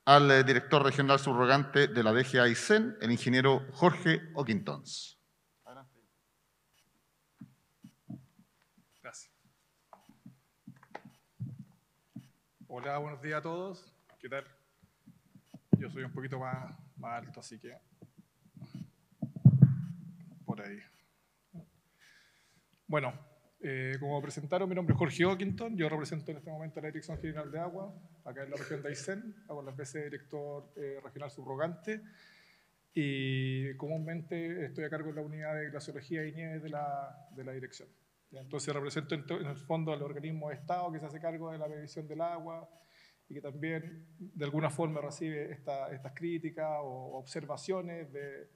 al director regional subrogante de la DG Aysén, el ingeniero Jorge Oquintons. Gracias. Hola, buenos días a todos. ¿Qué tal? Yo soy un poquito más alto, así que por ahí. Bueno, como presentaron, mi nombre es Jorge Oquinton. Yo represento en este momento la Dirección General de Agua, acá en la región de Aysén. Hago las veces de director regional subrogante. Y comúnmente estoy a cargo de la unidad de glaciología y nieve de la dirección. Entonces represento en el fondo al organismo de Estado que se hace cargo de la medición del agua y que también de alguna forma recibe estas críticas o observaciones de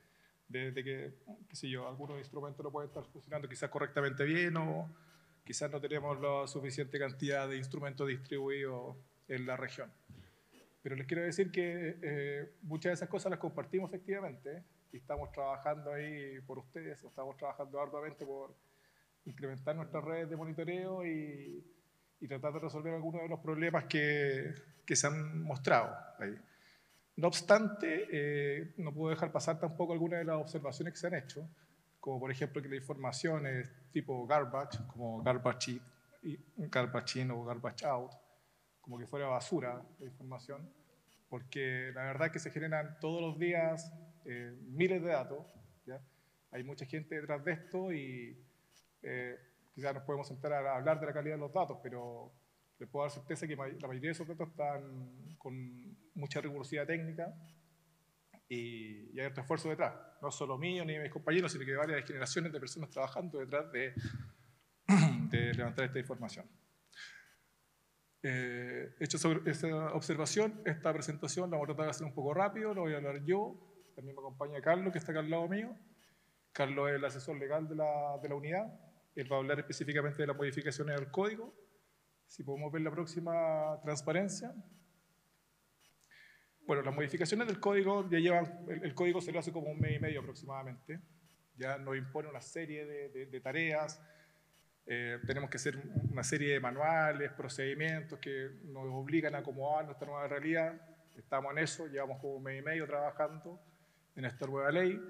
que, qué sé yo, algunos instrumentos no pueden estar funcionando quizás correctamente bien o quizás no tenemos la suficiente cantidad de instrumentos distribuidos en la región. Pero les quiero decir que muchas de esas cosas las compartimos efectivamente y estamos trabajando ahí por ustedes, estamos trabajando arduamente por incrementar nuestras redes de monitoreo y tratar de resolver algunos de los problemas que se han mostrado ahí. No obstante, no puedo dejar pasar tampoco algunas de las observaciones que se han hecho, como por ejemplo que la información es tipo garbage, como garbage in o garbage out, como que fuera basura la información, porque la verdad es que se generan todos los días miles de datos, ¿ya? Hay mucha gente detrás de esto y quizás nos podemos sentar a hablar de la calidad de los datos, pero les puedo dar certeza que la mayoría de esos datos están con mucha rigurosidad técnica y hay otro esfuerzo detrás, no solo mío ni de mis compañeros, sino que de varias generaciones de personas trabajando detrás de levantar esta información. Hecho sobre esa observación, esta presentación la voy a tratar de hacer un poco rápido, lo voy a hablar yo, también me acompaña Carlos, que está acá al lado mío. Carlos es el asesor legal de la unidad, él va a hablar específicamente de las modificaciones del código. Si podemos ver la próxima transparencia. Bueno, las modificaciones del código ya llevan, el código se lo hace como un mes y medio aproximadamente, ya nos impone una serie de tareas. Tenemos que hacer una serie de manuales, procedimientos que nos obligan a acomodar nuestra nueva realidad. Estamos en eso, llevamos como un mes y medio trabajando en esta nueva ley.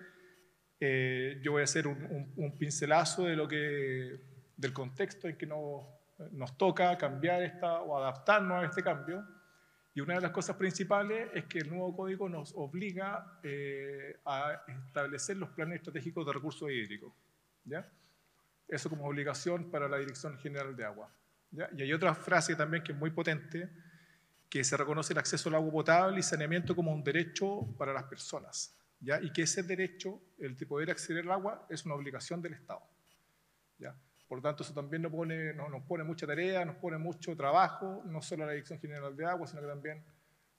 Yo voy a hacer un pincelazo del contexto en que nos toca cambiar o adaptarnos a este cambio. Y una de las cosas principales es que el nuevo código nos obliga a establecer los planes estratégicos de recursos hídricos, ¿ya? Eso como obligación para la Dirección General de Agua, ¿ya? Y hay otra frase también que es muy potente, que se reconoce el acceso al agua potable y saneamiento como un derecho para las personas, ¿ya? Y que ese derecho, el de poder acceder al agua, es una obligación del Estado, ¿ya? Por lo tanto, eso también nos pone mucha tarea, nos pone mucho trabajo, no solo a la Dirección General de Agua, sino que también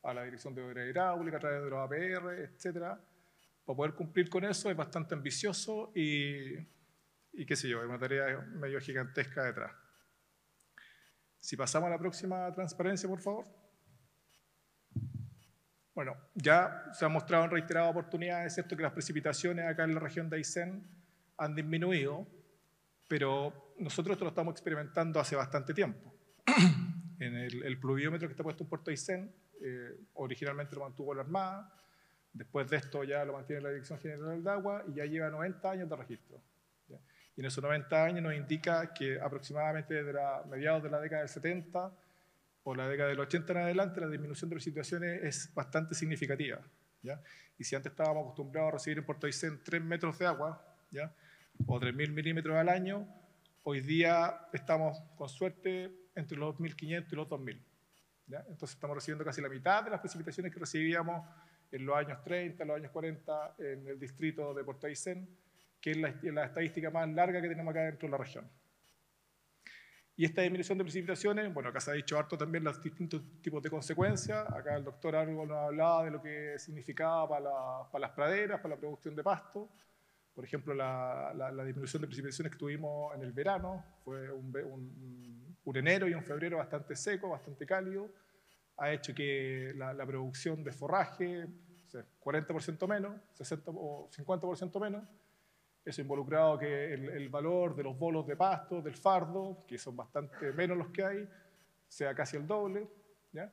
a la Dirección de Obra Hidráulica, a través de los APR, etcétera. Para poder cumplir con eso es bastante ambicioso y qué sé yo, es una tarea medio gigantesca detrás. Si pasamos a la próxima transparencia, por favor. Bueno, ya se ha mostrado en reiteradas oportunidades, ¿cierto?, que las precipitaciones acá en la región de Aysén han disminuido, pero nosotros esto lo estamos experimentando hace bastante tiempo. En el pluviómetro que está puesto en Puerto Aysén, originalmente lo mantuvo la Armada, después de esto ya lo mantiene la Dirección General de Agua y ya lleva 90 años de registro, ¿ya? Y en esos 90 años nos indica que aproximadamente desde mediados de la década del 70 o la década del 80 en adelante, la disminución de precipitaciones es bastante significativa, ¿ya? Y si antes estábamos acostumbrados a recibir en Puerto Aysén 3 metros de agua, ¿ya?, o 3.000 milímetros al año, hoy día estamos con suerte entre los 1.500 y los 2.000, ¿ya? Entonces estamos recibiendo casi la mitad de las precipitaciones que recibíamos en los años 30, en los años 40 en el distrito de Puerto Aysén, que es la estadística más larga que tenemos acá dentro de la región. Y esta disminución de precipitaciones, bueno, acá se ha dicho harto también los distintos tipos de consecuencias. Acá el doctor Argo nos hablaba de lo que significaba para las praderas, para la producción de pasto. Por ejemplo, la disminución de precipitaciones que tuvimos en el verano fue un enero y un febrero bastante seco, bastante cálido. Ha hecho que la producción de forraje, o sea, 40% menos, 60 o 50% menos. Eso involucrado que el valor de los bolos de pasto, del fardo, que son bastante menos los que hay, sea casi el doble, ¿ya?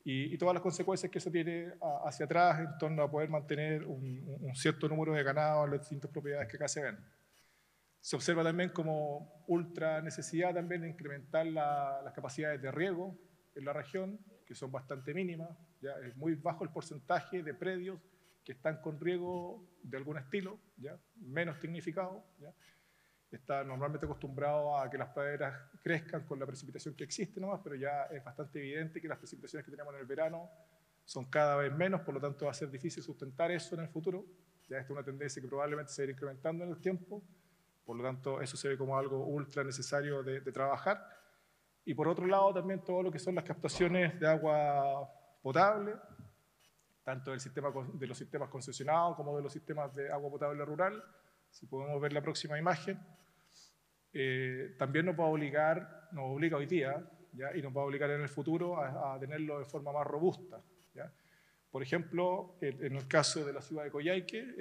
y todas las consecuencias que eso tiene hacia atrás en torno a poder mantener un cierto número de ganado en las distintas propiedades que acá se ven. Se observa también como ultra necesidad también de incrementar las capacidades de riego en la región, que son bastante mínimas, ¿ya? Es muy bajo el porcentaje de predios que están con riego de algún estilo, ¿ya? Menos tecnificado, ¿ya? Está normalmente acostumbrado a que las praderas crezcan con la precipitación que existe nomás, pero ya es bastante evidente que las precipitaciones que tenemos en el verano son cada vez menos, por lo tanto va a ser difícil sustentar eso en el futuro. Ya esta es una tendencia que probablemente se va a ir incrementando en el tiempo, por lo tanto eso se ve como algo ultra necesario de trabajar. Y por otro lado también todo lo que son las captaciones de agua potable, tanto de los sistemas concesionados como de los sistemas de agua potable rural. Si podemos ver la próxima imagen, también nos obliga hoy día, ¿ya? Y nos va a obligar en el futuro a tenerlo de forma más robusta, ¿ya? Por ejemplo, en el caso de la ciudad de Coyhaique,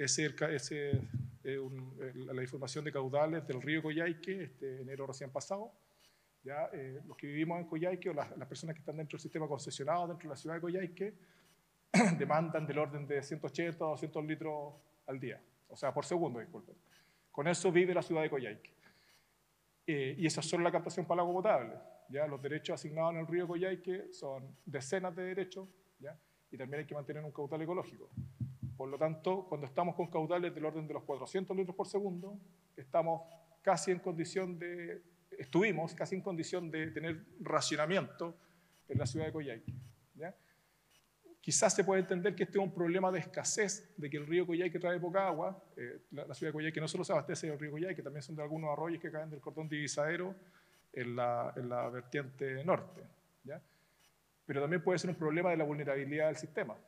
la información de caudales del río Coyhaique, enero recién pasado, ¿ya? Los que vivimos en Coyhaique o las personas que están dentro del sistema concesionado dentro de la ciudad de Coyhaique demandan del orden de 180 o 200 litros al día, o sea, por segundo, disculpen. Con eso vive la ciudad de Coyhaique. Y esa es solo la captación para el agua potable, ¿ya? Los derechos asignados en el río Coyhaique son decenas de derechos, ¿ya? Y también hay que mantener un caudal ecológico. Por lo tanto, cuando estamos con caudales del orden de los 400 litros por segundo, estuvimos casi en condición de tener racionamiento en la ciudad de Coyhaique, ¿ya? Quizás se puede entender que este es un problema de escasez, de que el río Coyhaique trae poca agua. La ciudad de Coyhaique no solo se abastece del río Coyhaique, también son de algunos arroyos que caen del cordón divisadero en la vertiente norte, ¿ya? Pero también puede ser un problema de la vulnerabilidad del sistema,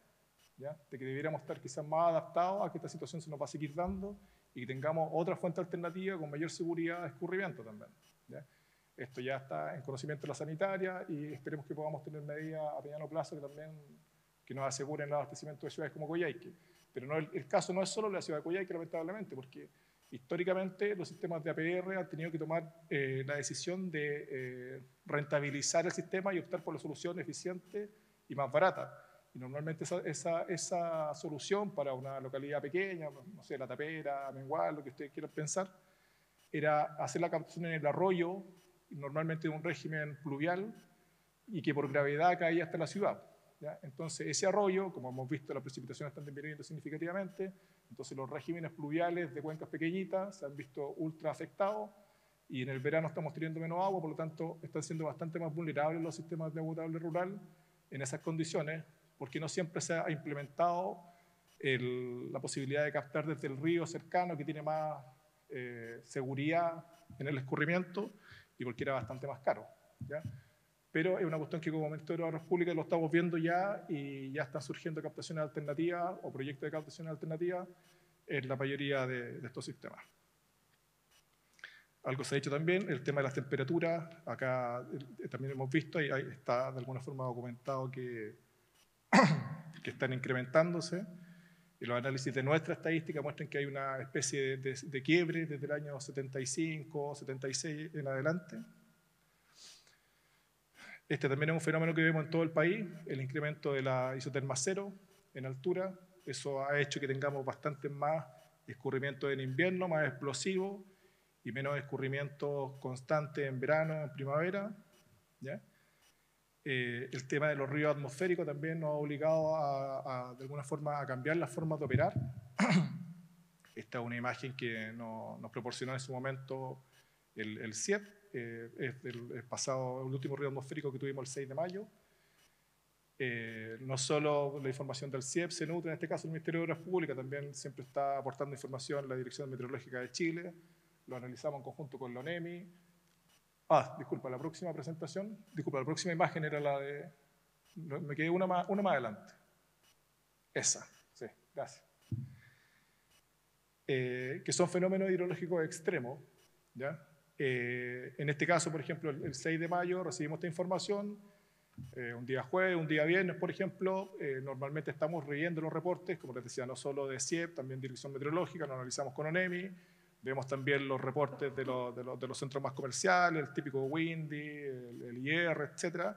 ¿ya? De que debiéramos estar quizás más adaptados a que esta situación se nos va a seguir dando y que tengamos otra fuente alternativa con mayor seguridad de escurrimiento también, ¿ya? Esto ya está en conocimiento de la sanitaria y esperemos que podamos tener medidas a mediano plazo que nos aseguren el abastecimiento de ciudades como Coyhaique. Pero el caso no es solo la ciudad de Coyhaique, lamentablemente, porque históricamente los sistemas de APR han tenido que tomar la decisión de rentabilizar el sistema y optar por la solución eficiente y más barata. Y normalmente esa solución para una localidad pequeña, no sé, La Tapera, Mengual, lo que ustedes quieran pensar, era hacer la captación en el arroyo, normalmente de un régimen pluvial, y que por gravedad caía hasta la ciudad, ¿ya? Entonces ese arroyo, como hemos visto, las precipitaciones están disminuyendo significativamente, entonces los regímenes pluviales de cuencas pequeñitas se han visto ultra afectados y en el verano estamos teniendo menos agua, por lo tanto están siendo bastante más vulnerables los sistemas de agua potable rural en esas condiciones, porque no siempre se ha implementado la posibilidad de captar desde el río cercano, que tiene más seguridad en el escurrimiento y porque era bastante más caro, ¿ya? Pero es una cuestión que como Ministerio de Obras Públicas lo estamos viendo ya y ya están surgiendo captaciones alternativas o proyectos de captaciones alternativas en la mayoría de estos sistemas. Algo se ha dicho también, el tema de las temperaturas. Acá también hemos visto, y ahí está de alguna forma documentado que están incrementándose. Y los análisis de nuestra estadística muestran que hay una especie de quiebre desde el año 75, 76 en adelante. Este también es un fenómeno que vemos en todo el país, el incremento de la isoterma cero en altura. Eso ha hecho que tengamos bastante más escurrimiento en invierno, más explosivo, y menos escurrimiento constante en verano, en primavera, ¿ya? El tema de los ríos atmosféricos también nos ha obligado de alguna forma a cambiar las formas de operar. Esta es una imagen que nos proporcionó en su momento el CIEP, es el último río atmosférico que tuvimos el 6 de mayo. No solo la información del CIEP se nutre, en este caso el Ministerio de Obras Públicas también siempre está aportando información la Dirección Meteorológica de Chile, lo analizamos en conjunto con la ONEMI. Disculpa, la próxima imagen era la de... Me quedé una más adelante. Esa, sí, gracias. Que son fenómenos hidrológicos extremos, ¿ya? En este caso, por ejemplo, el 6 de mayo recibimos esta información, un día jueves, un día viernes, por ejemplo. Normalmente estamos leyendo los reportes, como les decía, no solo de CIEP, también Dirección Meteorológica, lo analizamos con ONEMI. Vemos también los reportes de los centros más comerciales, el típico Windy, el IR, etc.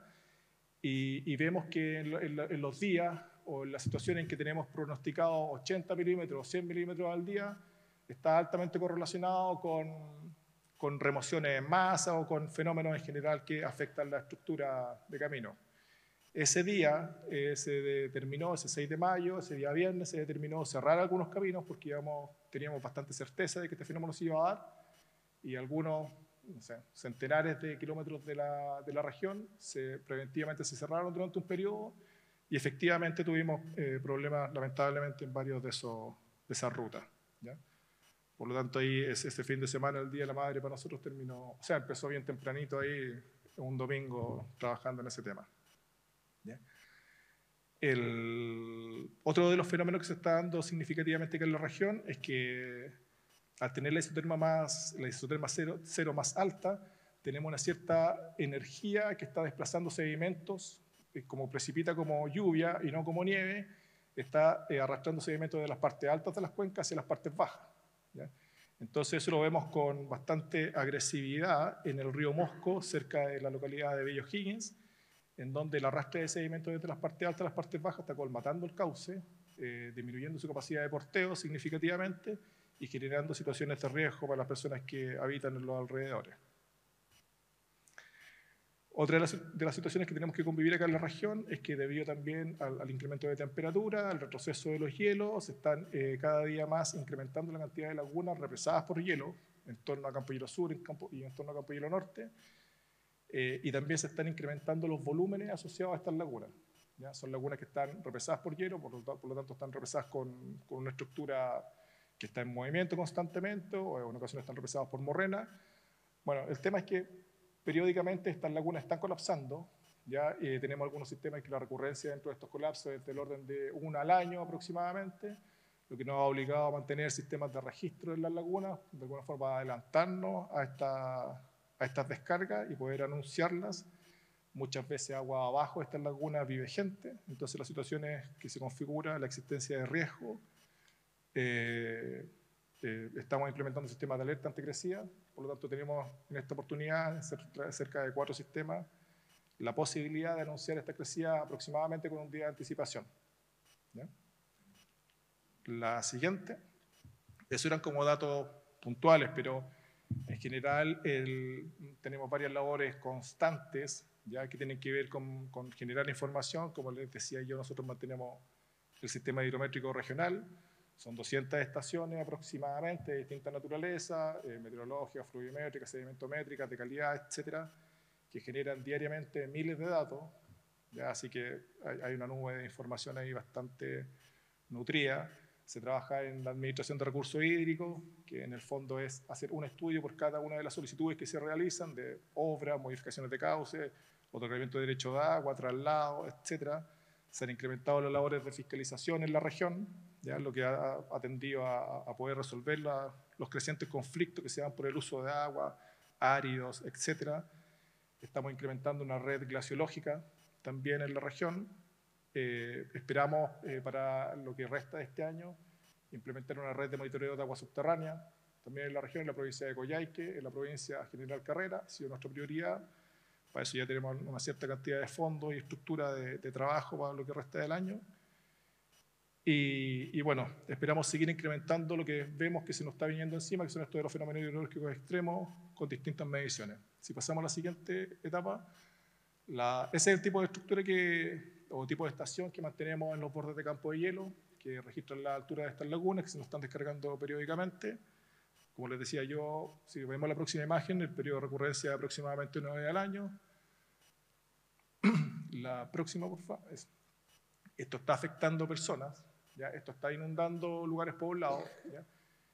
y vemos que en los días o en la situación en que tenemos pronosticado 80 milímetros o 100 milímetros al día, está altamente correlacionado con remociones en masa o con fenómenos en general que afectan la estructura de camino. Ese día se determinó, ese 6 de mayo, ese día viernes, se determinó cerrar algunos caminos porque teníamos bastante certeza de que este fenómeno se iba a dar, y algunos, no sé, centenares de kilómetros de la región preventivamente se cerraron durante un periodo, y efectivamente tuvimos problemas lamentablemente en varios de esas rutas, ¿ya? Por lo tanto, ahí ese fin de semana, el Día de la Madre, para nosotros terminó, o sea, empezó bien tempranito ahí, un domingo, trabajando en ese tema, ¿ya? Otro de los fenómenos que se está dando significativamente acá en la región es que al tener la isoterma cero más alta, tenemos una cierta energía que está desplazando sedimentos, como precipita como lluvia y no como nieve, está arrastrando sedimentos de las partes altas de las cuencas hacia las partes bajas, ¿ya? Entonces eso lo vemos con bastante agresividad en el río Mosco, cerca de la localidad de Bello Higgins, en donde el arrastre de sedimentos desde las partes altas a las partes bajas está colmatando el cauce, disminuyendo su capacidad de porteo significativamente y generando situaciones de riesgo para las personas que habitan en los alrededores. Otra de las situaciones que tenemos que convivir acá en la región es que debido también al incremento de temperatura, al retroceso de los hielos, se están cada día más incrementando la cantidad de lagunas represadas por hielo en torno a Campo Hielo Sur y en torno a Campo Hielo Norte, y también se están incrementando los volúmenes asociados a estas lagunas, ¿ya? Son lagunas que están represadas por hielo, por lo tanto están represadas con una estructura que está en movimiento constantemente, o en ocasiones están represadas por morrena. Bueno, el tema es que periódicamente estas lagunas están colapsando, ¿ya? Tenemos algunos sistemas que la recurrencia dentro de estos colapsos es del orden de 1 al año aproximadamente, lo que nos ha obligado a mantener sistemas de registro en las lagunas, de alguna forma adelantarnos a estas descargas y poder anunciarlas. Muchas veces agua abajo de estas lagunas vive gente, entonces la situación es que se configura la existencia de riesgo. Estamos implementando sistemas de alerta ante crecida, por lo tanto tenemos en esta oportunidad, cerca de 4 sistemas, la posibilidad de anunciar esta crecida aproximadamente con un día de anticipación, ¿ya? La siguiente, eso eran como datos puntuales, pero en general tenemos varias labores constantes, ya que tienen que ver con generar información. Como les decía yo, nosotros mantenemos el sistema hidrométrico regional. Son 200 estaciones aproximadamente de distinta naturaleza, meteorológica, fluvimétrica, sedimentométrica, de calidad, etcétera, que generan diariamente miles de datos, ¿ya? Así que hay una nube de información ahí bastante nutrida. Se trabaja en la administración de recursos hídricos, que en el fondo es hacer un estudio por cada una de las solicitudes que se realizan de obras, modificaciones de cauce, otorgamiento de derecho de agua, traslado, etcétera. Se han incrementado las labores de fiscalización en la región, ¿ya? Lo que ha atendido a poder resolver los crecientes conflictos que se dan por el uso de agua, áridos, etcétera. Estamos incrementando una red glaciológica también en la región. Esperamos para lo que resta de este año implementar una red de monitoreo de agua subterránea también en la región, en la provincia de Coyhaique, en la provincia General Carrera. Ha sido nuestra prioridad. Para eso ya tenemos una cierta cantidad de fondos y estructura de trabajo para lo que resta del año. Y bueno, esperamos seguir incrementando lo que vemos que se nos está viniendo encima, que son estos de los fenómenos hidrológicos extremos con distintas mediciones. Si pasamos a la siguiente etapa, ese es el tipo de estructura o tipo de estación que mantenemos en los bordes de campo de hielo, que registran la altura de estas lagunas que se nos están descargando periódicamente. Como les decía yo, si vemos la próxima imagen, el periodo de recurrencia es aproximadamente 1 vez al año. La próxima, por favor. Esto está afectando personas, ¿ya? Esto está inundando lugares poblados, ¿ya?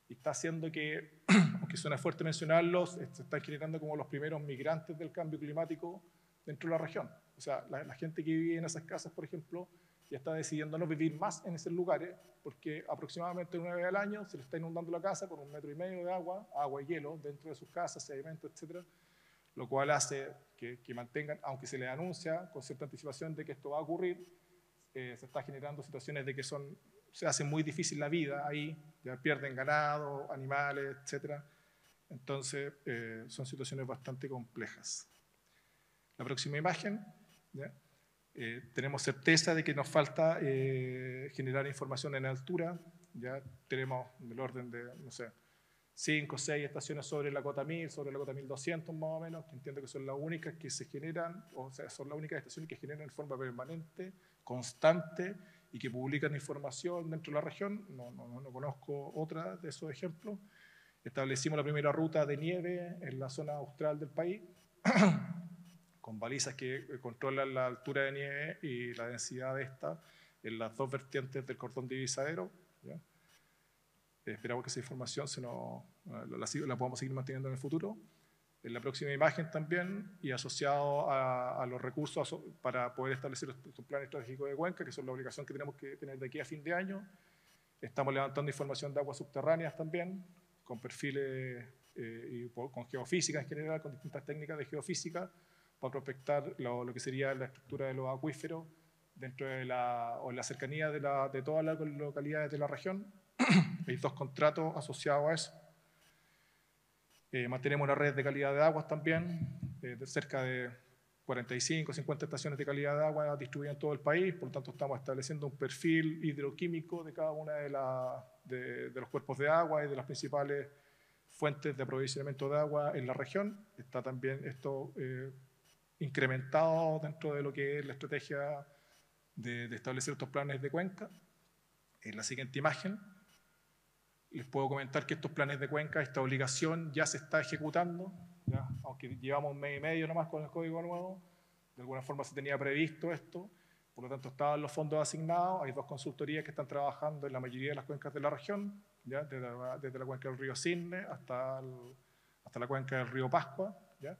Y está haciendo que, aunque suena fuerte mencionarlos, se están generando como los primeros migrantes del cambio climático dentro de la región. O sea, la gente que vive en esas casas, por ejemplo, ya está decidiendo no vivir más en esos lugares porque aproximadamente 1 vez al año se le está inundando la casa con 1,5 metros de agua y hielo dentro de sus casas, sedimentos, etc. Lo cual hace que mantengan, aunque se les anuncia con cierta anticipación de que esto va a ocurrir, se está generando situaciones de que se hace muy difícil la vida ahí, ya pierden ganado, animales, etc. Entonces, son situaciones bastante complejas. La próxima imagen, ¿ya? Tenemos certeza de que nos falta generar información en altura. Ya tenemos del orden de, no sé, 5 o 6 estaciones sobre la cota 1000, sobre la cota 1200 más o menos, que entiendo que son las únicas que se generan, o sea, son las únicas estaciones que generan en forma permanente, constante, y que publican información dentro de la región. No conozco otra de esos ejemplos. Establecimos la primera ruta de nieve en la zona austral del país, con balizas que controlan la altura de nieve y la densidad de esta en las dos vertientes del cordón divisadero. ¿Ya? Esperamos que esa información la podamos seguir manteniendo en el futuro. En la próxima imagen también, y asociado a los recursos para poder establecer estos planes estratégicos de cuenca, que son la obligación que tenemos que tener de aquí a fin de año. Estamos levantando información de aguas subterráneas también, con perfiles y con geofísica en general, con distintas técnicas de geofísica, para prospectar lo que sería la estructura de los acuíferos dentro de la cercanía de todas las localidades de la región. Hay 2 contratos asociados a eso. Mantenemos una red de calidad de aguas también, de cerca de 45 o 50 estaciones de calidad de agua distribuidas en todo el país. Por lo tanto, estamos estableciendo un perfil hidroquímico de cada una de los cuerpos de agua y de las principales fuentes de aprovisionamiento de agua en la región. Está también esto incrementado dentro de lo que es la estrategia de establecer estos planes de cuenca. En la siguiente imagen les puedo comentar que estos planes de cuenca, esta obligación ya se está ejecutando, ¿ya? Aunque llevamos 1 mes y medio nomás con el código nuevo, de alguna forma se tenía previsto esto, por lo tanto estaban los fondos asignados. Hay 2 consultorías que están trabajando en la mayoría de las cuencas de la región, ¿ya? Desde la cuenca del río Cisne hasta la cuenca del río Pascua, ¿ya?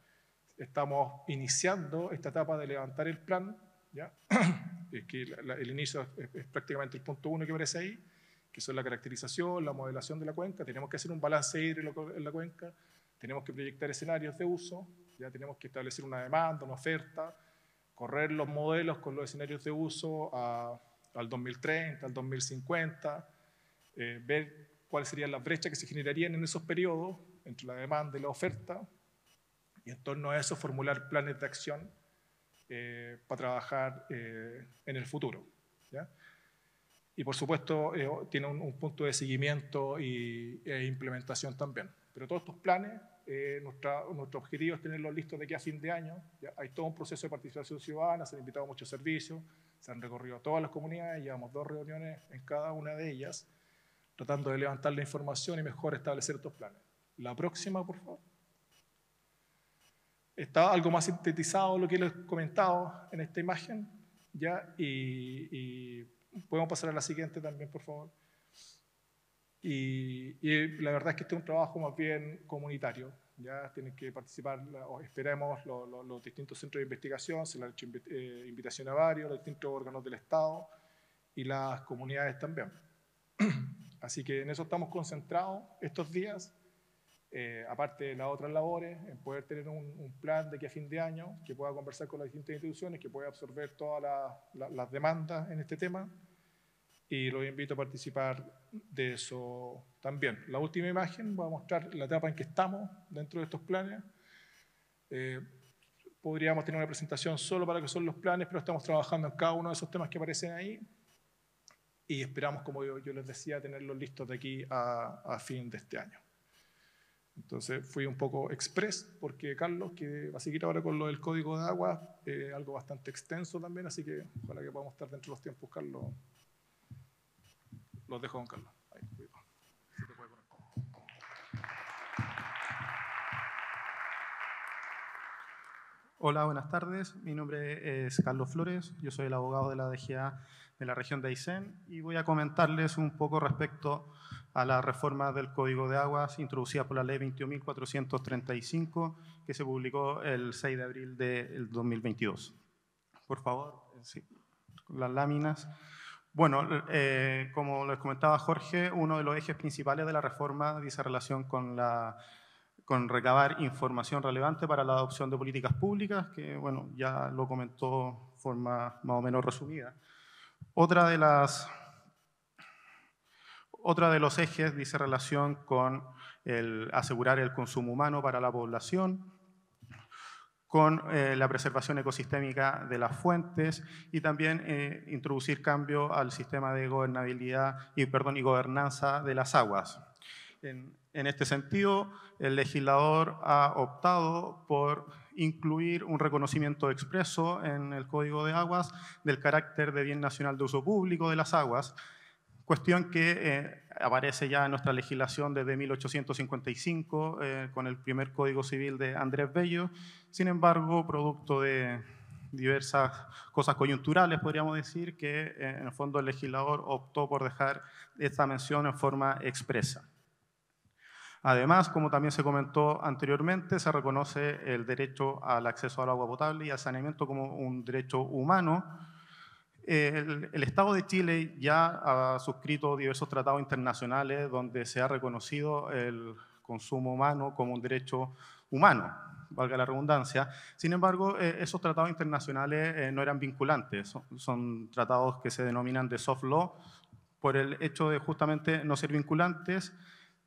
Estamos iniciando esta etapa de levantar el plan, ¿ya? Es que el inicio es prácticamente el punto 1 que aparece ahí, que son la caracterización, la modelación de la cuenca. Tenemos que hacer un balance hídrico en la cuenca, tenemos que proyectar escenarios de uso, ya tenemos que establecer una demanda, una oferta, correr los modelos con los escenarios de uso al 2030, al 2050, ver cuáles serían las brechas que se generarían en esos periodos entre la demanda y la oferta, y en torno a eso formular planes de acción para trabajar en el futuro, ¿ya? Y por supuesto tiene un punto de seguimiento e implementación también. Pero todos estos planes, nuestro objetivo es tenerlos listos de aquí a fin de año. ¿Ya? Hay todo un proceso de participación ciudadana, se han invitado a muchos servicios, se han recorrido todas las comunidades, llevamos 2 reuniones en cada una de ellas, tratando de levantar la información y mejor establecer estos planes. La próxima, por favor. Está algo más sintetizado lo que les he comentado en esta imagen, ¿ya? Y podemos pasar a la siguiente también, por favor. Y la verdad es que este es un trabajo más bien comunitario. Ya tienen que participar, o esperemos, los distintos centros de investigación, se les ha hecho invitación a varios, los distintos órganos del Estado y las comunidades también. Así que en eso estamos concentrados estos días, aparte de las otras labores, en poder tener un plan de que a fin de año, que pueda conversar con las distintas instituciones, que pueda absorber todas las demandas en este tema, y los invito a participar de eso también. La última imagen va a mostrar la etapa en que estamos dentro de estos planes. Podríamos tener una presentación solo para lo que son los planes, pero estamos trabajando en cada uno de esos temas que aparecen ahí y esperamos, como yo les decía, tenerlos listos de aquí a fin de este año. Entonces fui un poco express porque Carlos, que va a seguir ahora con lo del código de agua, algo bastante extenso también, así que ojalá que podamos estar dentro de los tiempos, Carlos. Los dejo con Carlos. Ahí, si te puede conectar. Hola, buenas tardes. Mi nombre es Carlos Flores. Yo soy el abogado de la DGA de la región de Aysén y voy a comentarles un poco respecto a la reforma del Código de Aguas introducida por la Ley 21.435 que se publicó el 6 de abril del 2022. Por favor, sí, las láminas. Bueno, como les comentaba Jorge, uno de los ejes principales de la reforma dice relación con recabar información relevante para la adopción de políticas públicas, que bueno, ya lo comentó de forma más o menos resumida. Otra de los ejes dice relación con asegurar el consumo humano para la población, con la preservación ecosistémica de las fuentes y también introducir cambio al sistema de gobernabilidad y gobernanza de las aguas. En este sentido, el legislador ha optado por incluir un reconocimiento expreso en el Código de Aguas del carácter de bien nacional de uso público de las aguas, cuestión que aparece ya en nuestra legislación desde 1855 con el primer Código Civil de Andrés Bello. Sin embargo, producto de diversas cosas coyunturales, podríamos decir que en el fondo el legislador optó por dejar esta mención en forma expresa. Además, como también se comentó anteriormente, se reconoce el derecho al acceso al agua potable y al saneamiento como un derecho humano. El Estado de Chile ya ha suscrito diversos tratados internacionales donde se ha reconocido el consumo humano como un derecho humano, valga la redundancia. Sin embargo, esos tratados internacionales no eran vinculantes, son tratados que se denominan de soft law por el hecho de justamente no ser vinculantes.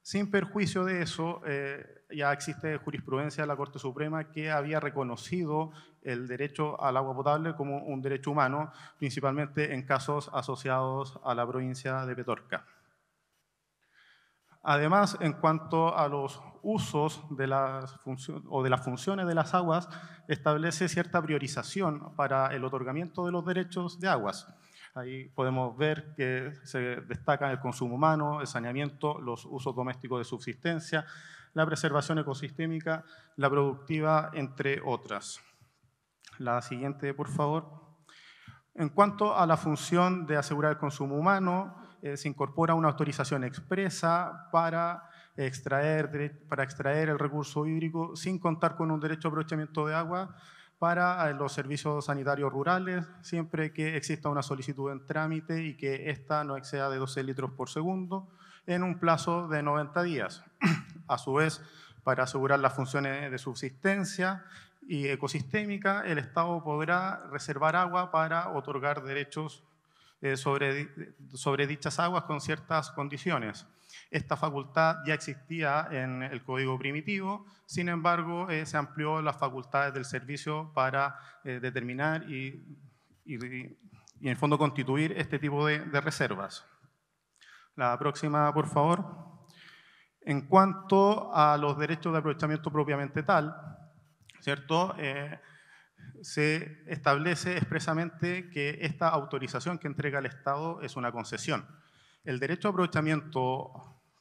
Sin perjuicio de eso, ya existe jurisprudencia de la Corte Suprema que había reconocido el derecho al agua potable como un derecho humano, principalmente en casos asociados a la provincia de Petorca. Además, en cuanto a los usos de las funciones de las aguas, establece cierta priorización para el otorgamiento de los derechos de aguas. Ahí podemos ver que se destacan el consumo humano, el saneamiento, los usos domésticos de subsistencia, la preservación ecosistémica, la productiva, entre otras. La siguiente, por favor. En cuanto a la función de asegurar el consumo humano, se incorpora una autorización expresa para extraer el recurso hídrico sin contar con un derecho de aprovechamiento de agua para los servicios sanitarios rurales, siempre que exista una solicitud en trámite y que ésta no exceda de 12 litros por segundo en un plazo de 90 días. A su vez, para asegurar las funciones de subsistencia y ecosistémica, el Estado podrá reservar agua para otorgar derechos sobre dichas aguas con ciertas condiciones. Esta facultad ya existía en el Código Primitivo, sin embargo, se amplió las facultades del servicio para determinar y en el fondo constituir este tipo de reservas. La próxima, por favor. En cuanto a los derechos de aprovechamiento propiamente tal, ¿cierto? Se establece expresamente que esta autorización que entrega el Estado es una concesión. El derecho a aprovechamiento,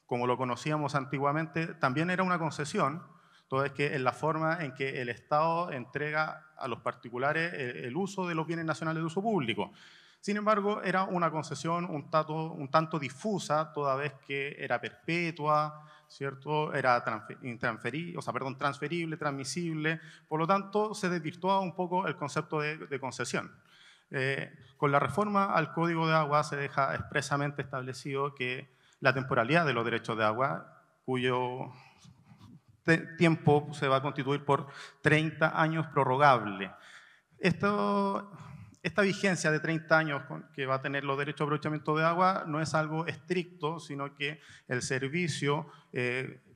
como lo conocíamos antiguamente, también era una concesión, toda vez que en la forma en que el Estado entrega a los particulares el uso de los bienes nacionales de uso público. Sin embargo, era una concesión un tanto difusa, toda vez que era perpetua, ¿cierto? Era transferible, transmisible, por lo tanto se desvirtuaba un poco el concepto de concesión. Con la reforma al Código de Agua se deja expresamente establecido que la temporalidad de los derechos de agua, cuyo tiempo se va a constituir por 30 años prorrogable. Esta vigencia de 30 años que va a tener los derechos de aprovechamiento de agua no es algo estricto, sino que el servicio,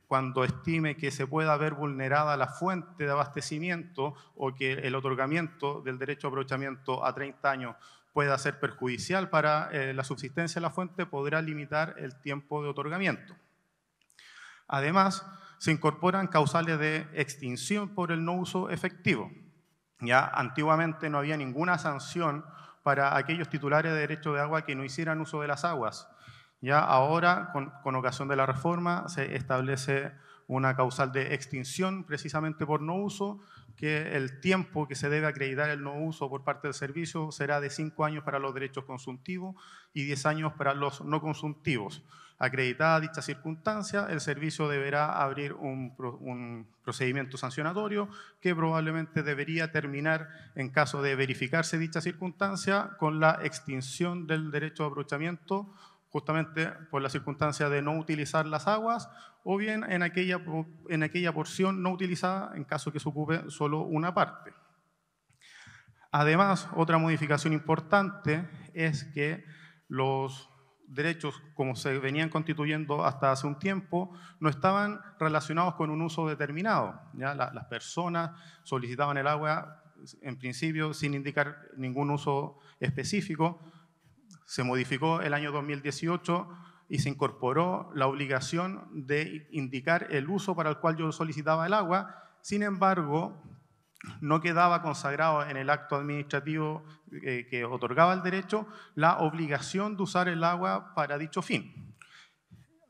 cuando estime que se pueda ver vulnerada la fuente de abastecimiento o que el otorgamiento del derecho de aprovechamiento a 30 años pueda ser perjudicial para la subsistencia de la fuente, podrá limitar el tiempo de otorgamiento. Además, se incorporan causales de extinción por el no uso efectivo. Ya antiguamente no había ninguna sanción para aquellos titulares de derecho de agua que no hicieran uso de las aguas. Ya ahora, con ocasión de la reforma, se establece una causal de extinción precisamente por no uso, que el tiempo que se debe acreditar el no uso por parte del servicio será de 5 años para los derechos consuntivos y 10 años para los no consuntivos. Acreditada dicha circunstancia, el servicio deberá abrir un procedimiento sancionatorio que probablemente debería terminar, en caso de verificarse dicha circunstancia, con la extinción del derecho de aprovechamiento, justamente por la circunstancia de no utilizar las aguas, o bien en aquella porción no utilizada en caso que se ocupe solo una parte. Además, otra modificación importante es que los derechos, como se venían constituyendo hasta hace un tiempo, no estaban relacionados con un uso determinado. ¿Ya? Las personas solicitaban el agua, en principio, sin indicar ningún uso específico. Se modificó el año 2018 y se incorporó la obligación de indicar el uso para el cual yo solicitaba el agua. Sin embargo, no quedaba consagrado en el acto administrativo que otorgaba el derecho la obligación de usar el agua para dicho fin.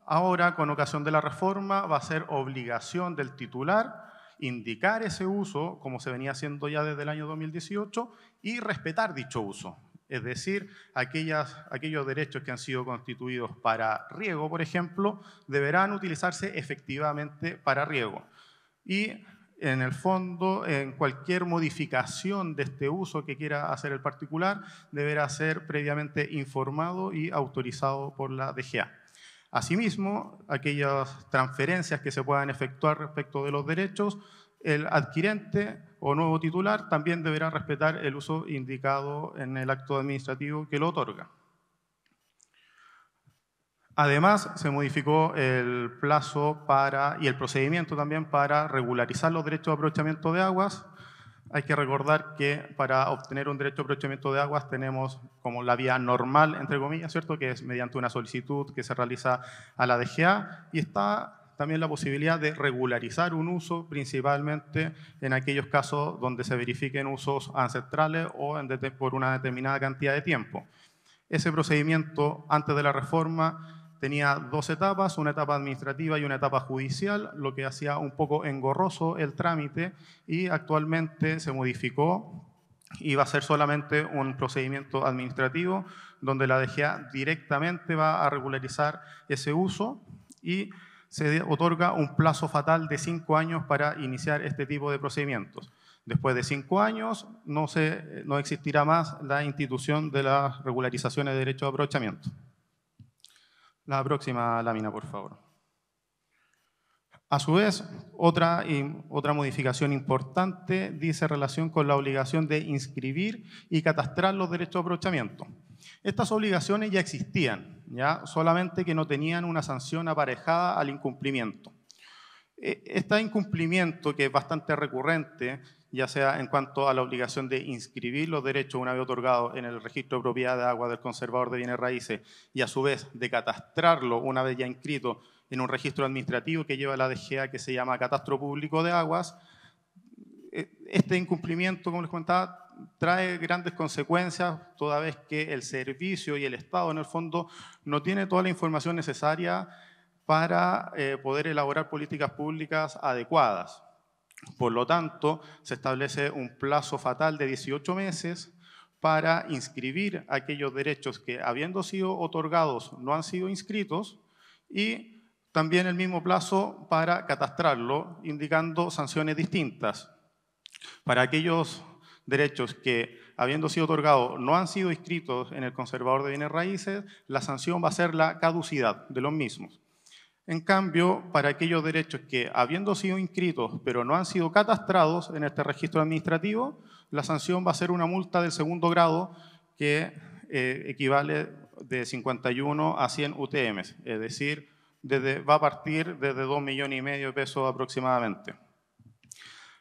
Ahora, con ocasión de la reforma, va a ser obligación del titular indicar ese uso, como se venía haciendo ya desde el año 2018, y respetar dicho uso. Es decir, aquellos derechos que han sido constituidos para riego, por ejemplo, deberán utilizarse efectivamente para riego. Y en el fondo, en cualquier modificación de este uso que quiera hacer el particular, deberá ser previamente informado y autorizado por la DGA. Asimismo, aquellas transferencias que se puedan efectuar respecto de los derechos, el adquirente o nuevo titular también deberá respetar el uso indicado en el acto administrativo que lo otorga. Además, se modificó el plazo y el procedimiento también para regularizar los derechos de aprovechamiento de aguas. Hay que recordar que para obtener un derecho de aprovechamiento de aguas tenemos como la vía normal, entre comillas, ¿cierto?, que es mediante una solicitud que se realiza a la DGA, y está también la posibilidad de regularizar un uso, principalmente en aquellos casos donde se verifiquen usos ancestrales o por una determinada cantidad de tiempo. Ese procedimiento, antes de la reforma, tenía dos etapas, una etapa administrativa y una etapa judicial, lo que hacía un poco engorroso el trámite, y actualmente se modificó y va a ser solamente un procedimiento administrativo donde la DGA directamente va a regularizar ese uso y se otorga un plazo fatal de 5 años para iniciar este tipo de procedimientos. Después de 5 años no existirá más la institución de las regularizaciones de derechos de aprovechamiento. La próxima lámina, por favor. A su vez, otra modificación importante dice relación con la obligación de inscribir y catastrar los derechos de aprovechamiento. Estas obligaciones ya existían, ¿ya? Solamente que no tenían una sanción aparejada al incumplimiento. Este incumplimiento, que es bastante recurrente, ya sea en cuanto a la obligación de inscribir los derechos una vez otorgados en el registro de propiedad de agua del conservador de bienes raíces, y a su vez de catastrarlo una vez ya inscrito en un registro administrativo que lleva la DGA, que se llama Catastro Público de Aguas. Este incumplimiento, como les comentaba, trae grandes consecuencias, toda vez que el servicio y el Estado, en el fondo, no tiene toda la información necesaria para poder elaborar políticas públicas adecuadas. Por lo tanto, se establece un plazo fatal de 18 meses para inscribir aquellos derechos que, habiendo sido otorgados, no han sido inscritos, y también el mismo plazo para catastrarlo, indicando sanciones distintas. Para aquellos derechos que, habiendo sido otorgados, no han sido inscritos en el conservador de bienes raíces, la sanción va a ser la caducidad de los mismos. En cambio, para aquellos derechos que, habiendo sido inscritos pero no han sido catastrados en este registro administrativo, la sanción va a ser una multa del segundo grado que equivale de 51 a 100 UTM, es decir, va a partir desde 2,5 millones de pesos aproximadamente.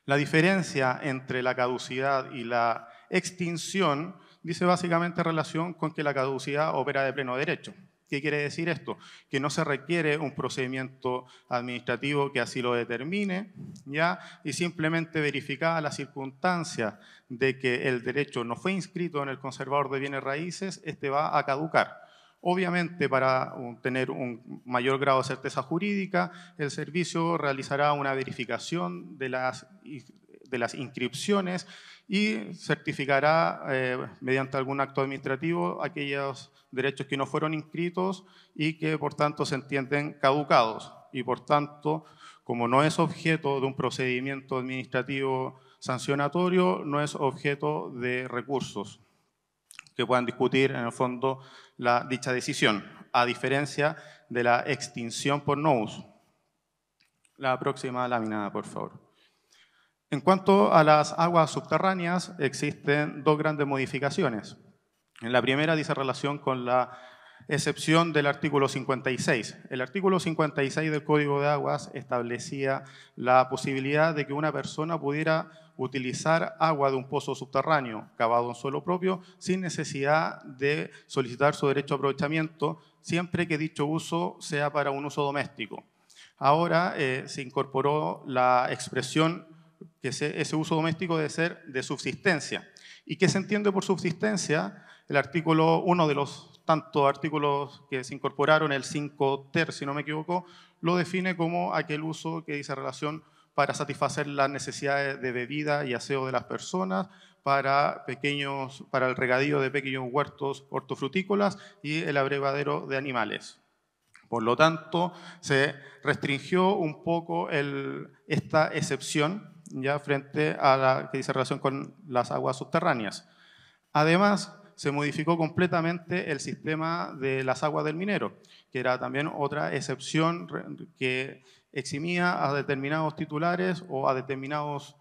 La diferencia entre la caducidad y la extinción dice básicamente relación con que la caducidad opera de pleno derecho. ¿Qué quiere decir esto? Que no se requiere un procedimiento administrativo que así lo determine, ¿ya? Y simplemente verificada la circunstancia de que el derecho no fue inscrito en el conservador de bienes raíces, este va a caducar. Obviamente, para tener un mayor grado de certeza jurídica, el servicio realizará una verificación de las inscripciones y certificará mediante algún acto administrativo aquellos derechos que no fueron inscritos y que por tanto se entienden caducados. Y por tanto, como no es objeto de un procedimiento administrativo sancionatorio, no es objeto de recursos que puedan discutir en el fondo dicha decisión, a diferencia de la extinción por no uso. La próxima lámina, por favor. En cuanto a las aguas subterráneas, existen dos grandes modificaciones. En la primera dice relación con la excepción del artículo 56. El artículo 56 del Código de Aguas establecía la posibilidad de que una persona pudiera utilizar agua de un pozo subterráneo cavado en suelo propio sin necesidad de solicitar su derecho a aprovechamiento, siempre que dicho uso sea para un uso doméstico. Ahora se incorporó la expresión que ese uso doméstico debe ser de subsistencia. ¿Y qué se entiende por subsistencia? El artículo, uno de los tantos artículos que se incorporaron, el 5 ter, si no me equivoco, lo define como aquel uso que dice relación para satisfacer las necesidades de bebida y aseo de las personas, para el regadío de pequeños huertos hortofrutícolas y el abrevadero de animales. Por lo tanto, se restringió un poco esta excepción ya frente a la que dice relación con las aguas subterráneas. Además, se modificó completamente el sistema de las aguas del minero, que era también otra excepción que eximía a determinados titulares o a determinadas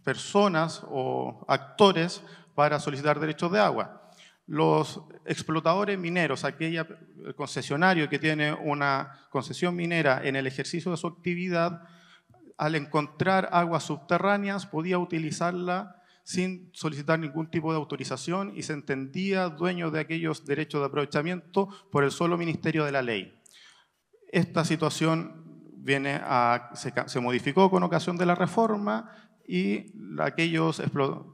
personas o actores para solicitar derechos de agua. Los explotadores mineros, el concesionario que tiene una concesión minera en el ejercicio de su actividad, al encontrar aguas subterráneas podía utilizarla sin solicitar ningún tipo de autorización y se entendía dueño de aquellos derechos de aprovechamiento por el solo Ministerio de la Ley. Esta situación se modificó con ocasión de la reforma y aquellos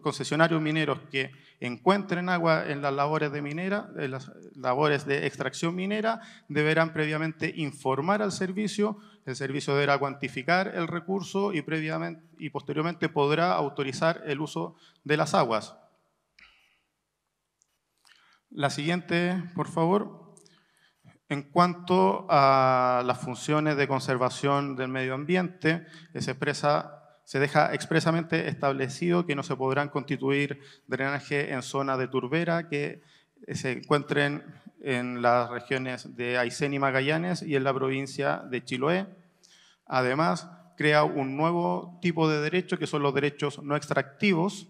concesionarios mineros que encuentren agua en las labores en las labores de extracción minera, deberán previamente informar al servicio. El servicio deberá cuantificar el recurso y posteriormente podrá autorizar el uso de las aguas. La siguiente, por favor. En cuanto a las funciones de conservación del medio ambiente, se deja expresamente establecido que no se podrán constituir drenaje en zona de turbera que se encuentren en las regiones de Aysén y Magallanes y en la provincia de Chiloé. Además, crea un nuevo tipo de derecho que son los derechos no extractivos,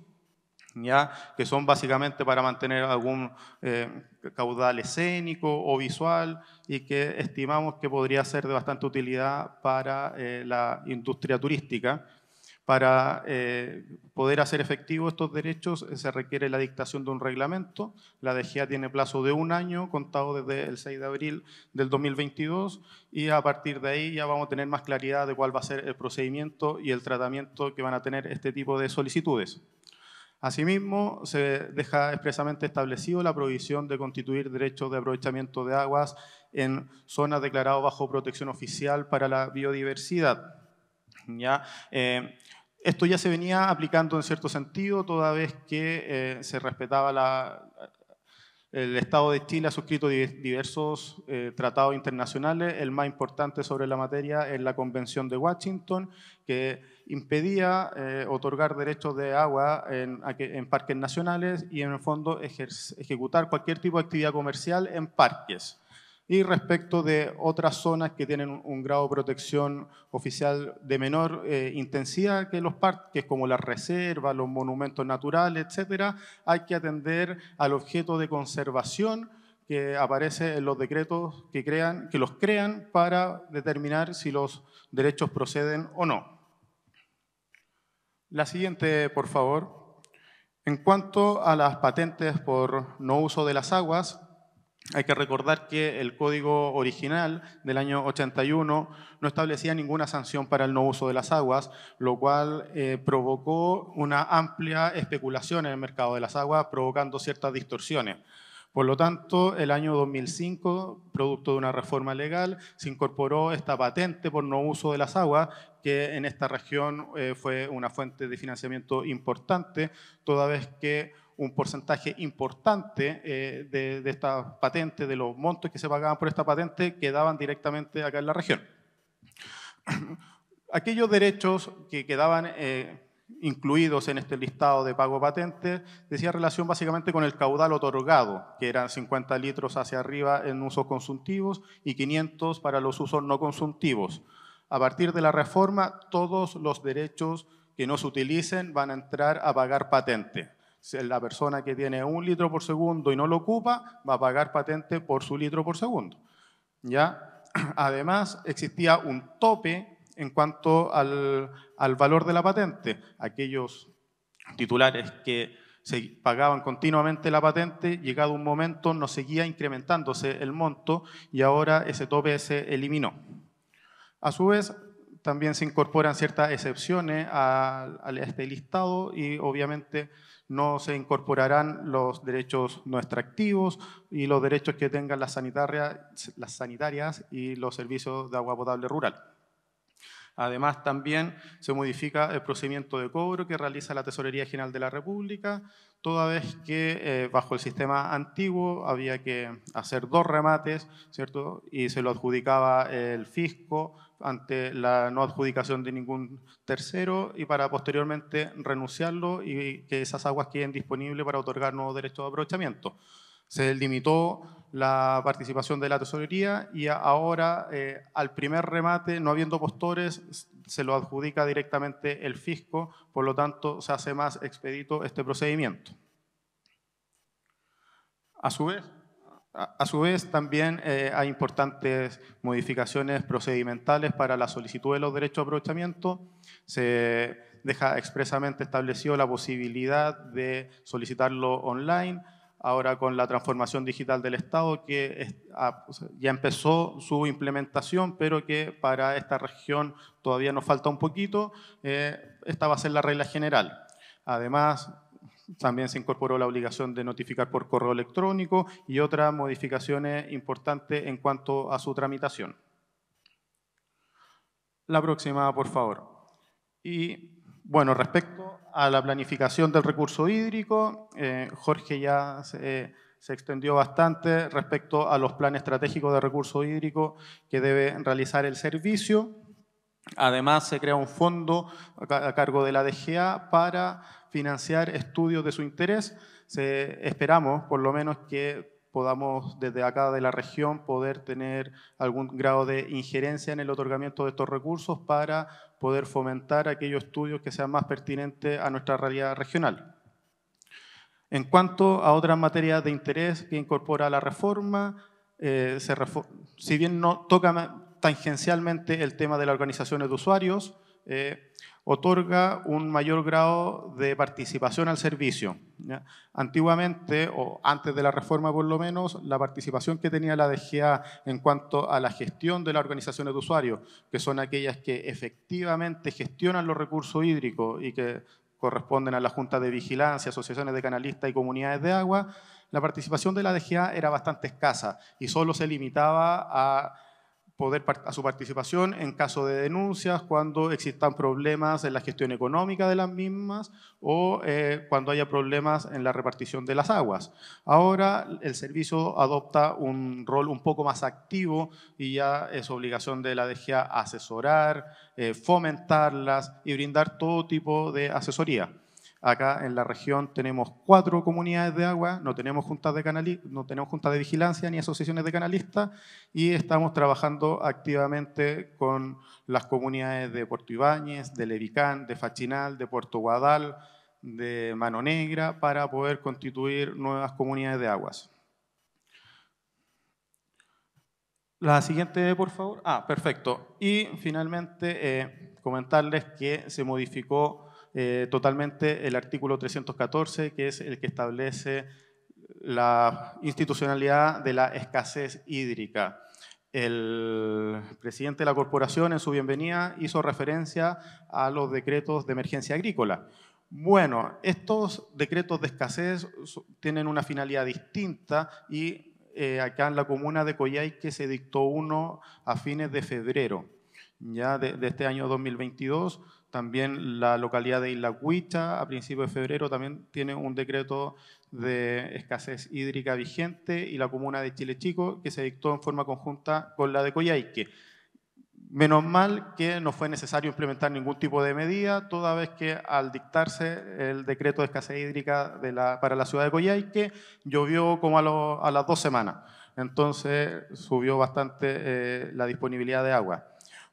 ¿ya? Que son básicamente para mantener algún caudal escénico o visual y que estimamos que podría ser de bastante utilidad para la industria turística. Para poder hacer efectivos estos derechos se requiere la dictación de un reglamento. La DGA tiene plazo de 1 año, contado desde el 6 de abril del 2022, y a partir de ahí ya vamos a tener más claridad de cuál va a ser el procedimiento y el tratamiento que van a tener este tipo de solicitudes. Asimismo, se deja expresamente establecido la prohibición de constituir derechos de aprovechamiento de aguas en zonas declaradas bajo protección oficial para la biodiversidad. ¿Ya? Esto ya se venía aplicando en cierto sentido, toda vez que se respetaba el Estado de Chile ha suscrito diversos tratados internacionales. El más importante sobre la materia es la Convención de Washington, que impedía otorgar derechos de agua en parques nacionales y en el fondo ejecutar cualquier tipo de actividad comercial en parques. Y respecto de otras zonas que tienen un grado de protección oficial de menor intensidad que los parques, como las reservas, los monumentos naturales, etcétera, hay que atender al objeto de conservación que aparece en los decretos que los crean para determinar si los derechos proceden o no. La siguiente, por favor. En cuanto a las patentes por no uso de las aguas, hay que recordar que el código original del año 81 no establecía ninguna sanción para el no uso de las aguas, lo cual provocó una amplia especulación en el mercado de las aguas, provocando ciertas distorsiones. Por lo tanto, el año 2005, producto de una reforma legal, se incorporó esta patente por no uso de las aguas, que en esta región fue una fuente de financiamiento importante, toda vez que un porcentaje importante de esta patente, de los montos que se pagaban por esta patente, quedaban directamente acá en la región. Aquellos derechos que quedaban incluidos en este listado de pago patente decía relación básicamente con el caudal otorgado, que eran 50 litros hacia arriba en usos consuntivos y 500 para los usos no consuntivos. A partir de la reforma, todos los derechos que no se utilicen van a entrar a pagar patente. Si la persona que tiene 1 litro por segundo y no lo ocupa, va a pagar patente por su litro por segundo. ¿Ya? Además, existía un tope en cuanto al valor de la patente. Aquellos titulares que se pagaban continuamente la patente, llegado un momento no seguía incrementándose el monto y ahora ese tope se eliminó. A su vez, también se incorporan ciertas excepciones a este listado y obviamente no se incorporarán los derechos no extractivos y los derechos que tengan las sanitarias y los servicios de agua potable rural. Además, también se modifica el procedimiento de cobro que realiza la Tesorería General de la República, toda vez que bajo el sistema antiguo había que hacer 2 remates, ¿cierto? Y se lo adjudicaba el fisco ante la no adjudicación de ningún tercero y para posteriormente renunciarlo y que esas aguas queden disponibles para otorgar nuevos derechos de aprovechamiento. Se limitó la participación de la tesorería y ahora al primer remate, no habiendo postores, se lo adjudica directamente el fisco, por lo tanto se hace más expedito este procedimiento. A su vez también hay importantes modificaciones procedimentales para la solicitud de los derechos de aprovechamiento. Se deja expresamente establecido la posibilidad de solicitarlo online, ahora con la transformación digital del Estado, que ya empezó su implementación, pero que para esta región todavía nos falta un poquito. Esta va a ser la regla general. Además, también se incorporó la obligación de notificar por correo electrónico y otras modificaciones importantes en cuanto a su tramitación. La próxima, por favor. Y bueno, respecto a la planificación del recurso hídrico, Jorge ya se extendió bastante respecto a los planes estratégicos de recurso hídrico que debe realizar el servicio. Además, se crea un fondo a cargo de la DGA para financiar estudios de su interés. Esperamos, por lo menos, que podamos desde acá de la región poder tener algún grado de injerencia en el otorgamiento de estos recursos para poder fomentar aquellos estudios que sean más pertinentes a nuestra realidad regional. En cuanto a otras materias de interés que incorpora la reforma, si bien no toca tangencialmente el tema de las organizaciones de usuarios, otorga un mayor grado de participación al servicio, ¿ya? Antiguamente, o antes de la reforma por lo menos, la participación que tenía la DGA en cuanto a la gestión de las organizaciones de usuarios, que son aquellas que efectivamente gestionan los recursos hídricos y que corresponden a la Junta de Vigilancia, asociaciones de canalistas y comunidades de agua, la participación de la DGA era bastante escasa y solo se limitaba a su participación en caso de denuncias, cuando existan problemas en la gestión económica de las mismas o cuando haya problemas en la repartición de las aguas. Ahora el servicio adopta un rol un poco más activo y ya es obligación de la DGA asesorar, fomentarlas y brindar todo tipo de asesoría. Acá en la región tenemos 4 comunidades de agua, no tenemos juntas de vigilancia ni asociaciones de canalistas y estamos trabajando activamente con las comunidades de Puerto Ibáñez, de Levicán, de Fachinal, de Puerto Guadal, de Mano Negra para poder constituir nuevas comunidades de aguas. La siguiente, por favor. Perfecto. Y finalmente comentarles que se modificó totalmente el artículo 314, que es el que establece la institucionalidad de la escasez hídrica. El presidente de la corporación en su bienvenida hizo referencia a los decretos de emergencia agrícola. Bueno, estos decretos de escasez tienen una finalidad distinta y acá en la comuna de Coyhaique se dictó uno a fines de febrero ya de este año 2022. También la localidad de Isla Huicha, a principios de febrero, también tiene un decreto de escasez hídrica vigente y la comuna de Chile Chico, que se dictó en forma conjunta con la de Coyhaique. Menos mal que no fue necesario implementar ningún tipo de medida, toda vez que al dictarse el decreto de escasez hídrica para la ciudad de Coyhaique, llovió como a las 2 semanas. Entonces subió bastante la disponibilidad de agua.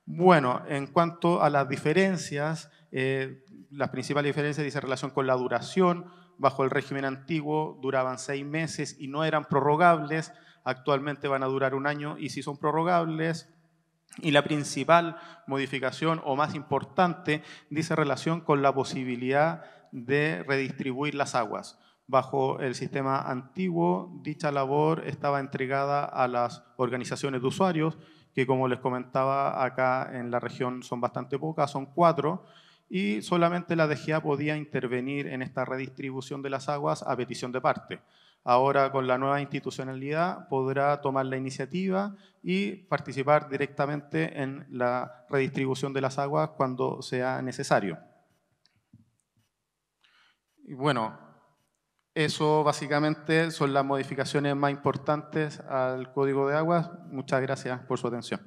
Bueno, en cuanto a las diferencias, las principales diferencias dicen relación con la duración bajo el régimen antiguo duraban 6 meses y no eran prorrogables, actualmente van a durar 1 año y sí son prorrogables. Y la principal modificación o más importante dice relación con la posibilidad de redistribuir las aguas. Bajo el sistema antiguo, dicha labor estaba entregada a las organizaciones de usuarios, que como les comentaba acá en la región son bastante pocas, son 4, y solamente la DGA podía intervenir en esta redistribución de las aguas a petición de parte. Ahora, con la nueva institucionalidad, podrá tomar la iniciativa y participar directamente en la redistribución de las aguas cuando sea necesario. Y bueno, eso básicamente son las modificaciones más importantes al Código de Aguas. Muchas gracias por su atención.